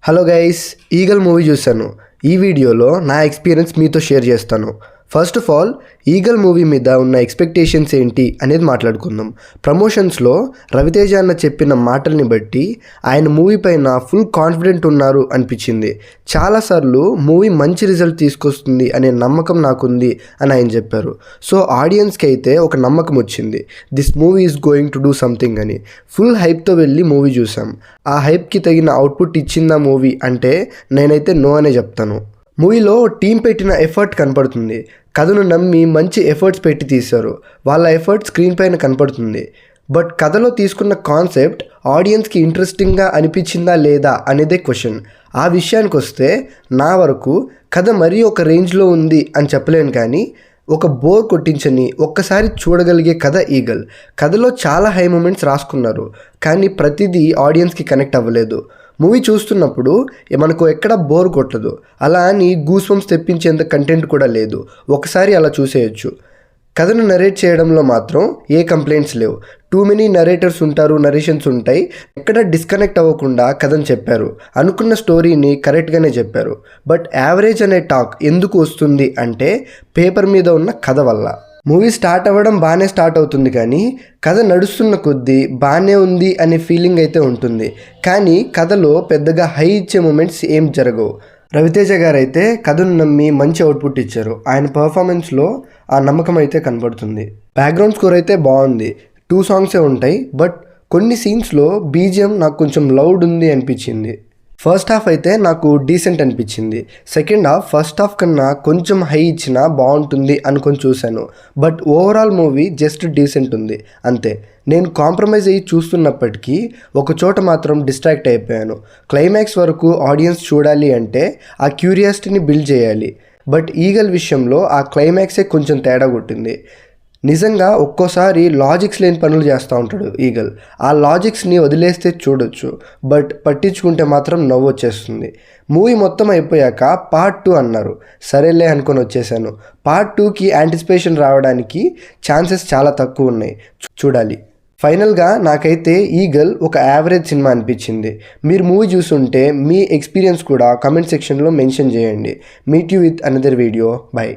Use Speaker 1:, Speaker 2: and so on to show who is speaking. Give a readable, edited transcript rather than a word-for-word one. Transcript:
Speaker 1: Hello guys, eagle movie చూశాను. ఈ వీడియోలో నా ఎక్స్పీరియన్స్ మీతో షేర్ చేస్తాను. First of all, eagle movie మీద ఉన్న ఎక్స్పెక్టేషన్స్ ఏంటి అనేది మాట్లాడుకుందాం. ప్రమోషన్స్లో రవితేజ అన్న చెప్పిన మాటల్ని బట్టి ఆయన మూవీ పైన ఫుల్ కాన్ఫిడెంట్ ఉన్నారు అనిపించింది. చాలాసార్లు మూవీ మంచి రిజల్ట్ తీసుకొస్తుంది అనే నమ్మకం నాకుంది అని ఆయన చెప్పారు. సో ఆడియన్స్కి అయితే ఒక నమ్మకం వచ్చింది, this movie is going to do something అని. ఫుల్ హైప్తో వెళ్ళి మూవీ చూసాం. ఆ హైప్కి తగిన అవుట్పుట్ ఇచ్చిందా మూవీ అంటే నేనైతే నో అనే చెప్తాను. మూవీలో టీం పెట్టిన ఎఫర్ట్ కనపడుతుంది. కథను నమ్మి మంచి ఎఫర్ట్స్ పెట్టి తీశారు. వాళ్ళ ఎఫర్ట్ స్క్రీన్ పైన కనపడుతుంది. బట్ కథలో తీసుకున్న కాన్సెప్ట్ ఆడియన్స్కి ఇంట్రెస్టింగ్గా అనిపించిందా లేదా అనేదే క్వశ్చన్. ఆ విషయానికి వస్తే నా వరకు కథ మరీ ఒక రేంజ్లో ఉంది అని చెప్పలేను, కానీ ఒక బోర్ కొట్టించని ఒక్కసారి చూడగలిగే కథ ఈగల్. కథలో చాలా హై మూమెంట్స్ రాసుకున్నారు, కానీ ప్రతిదీ ఆడియన్స్కి కనెక్ట్ అవ్వలేదు. మూవీ చూస్తున్నప్పుడు మనకు ఎక్కడ బోర్ కొట్టదు. అలా అని గూస్ బంప్స్ తెప్పించేంత కంటెంట్ కూడా లేదు. ఒకసారి అలా చూసేయచ్చు. కథను నరేట్ చేయడంలో మాత్రం ఏ కంప్లైంట్స్ లేవు. టూ మెనీ నరేటర్స్ ఉంటారు, నరేషన్స్ ఉంటాయి. ఎక్కడ డిస్కనెక్ట్ అవ్వకుండా కథను చెప్పారు. అనుకున్న స్టోరీని కరెక్ట్గానే చెప్పారు. బట్ యావరేజ్ అనే టాక్ ఎందుకు వస్తుంది అంటే పేపర్ మీద ఉన్న కథ వల్ల. మూవీ స్టార్ట్ అవ్వడం బాగానే స్టార్ట్ అవుతుంది, కానీ కథ నడుస్తున్న కొద్దీ బాగానే ఉంది అనే ఫీలింగ్ అయితే ఉంటుంది. కానీ కథలో పెద్దగా హై ఇచ్చే మూమెంట్స్ ఏం జరగవు. రవితేజ గారు అయితే కథను నమ్మి మంచి అవుట్పుట్ ఇచ్చారు. ఆయన పర్ఫార్మెన్స్లో ఆ నమ్మకం అయితే కనబడుతుంది. బ్యాక్గ్రౌండ్ స్కోర్ అయితే బాగుంది. 2 సాంగ్సే ఉంటాయి, బట్ కొన్ని సీన్స్లో బీజిఎం నాకు కొంచెం లౌడ్ ఉంది అనిపించింది. ఫస్ట్ హాఫ్ అయితే నాకు డీసెంట్ అనిపించింది. సెకండ్ హాఫ్ ఫస్ట్ హాఫ్ కన్నా కొంచెం హై ఇచ్చినా బాగుంటుంది అనుకొని చూశాను. But overall movie just decent ఉంది అంతే. నేను కాంప్రమైజ్ అయ్యి చూస్తున్నప్పటికీ ఒక చోట మాత్రం డిస్ట్రాక్ట్ అయిపోయాను. క్లైమాక్స్ వరకు ఆడియన్స్ చూడాలి అంటే ఆ క్యూరియాసిటీని బిల్డ్ చేయాలి. బట్ ఈగల్ విషయంలో ఆ క్లైమాక్సే కొంచెం తేడా కొట్టింది. నిజంగా ఒక్కోసారి లాజిక్స్ లేని పనులు చేస్తూ ఉంటాడు ఈగల్. ఆ లాజిక్స్ని వదిలేస్తే చూడొచ్చు, బట్ పట్టించుకుంటే మాత్రం నవ్వు వచ్చేస్తుంది. మూవీ మొత్తం అయిపోయాక పార్ట్ 2 అన్నారు. సరేలే అనుకొని వచ్చేసాను. పార్ట్ 2కి యాంటిసిపేషన్ రావడానికి ఛాన్సెస్ చాలా తక్కువ ఉన్నాయి. చూడాలి. ఫైనల్గా నాకైతే ఈగల్ ఒక యావరేజ్ సినిమా అనిపించింది. మీరు మూవీ చూస్తుంటే మీ ఎక్స్పీరియన్స్ కూడా కామెంట్ సెక్షన్లో మెన్షన్ చేయండి. Meet you with another video. By.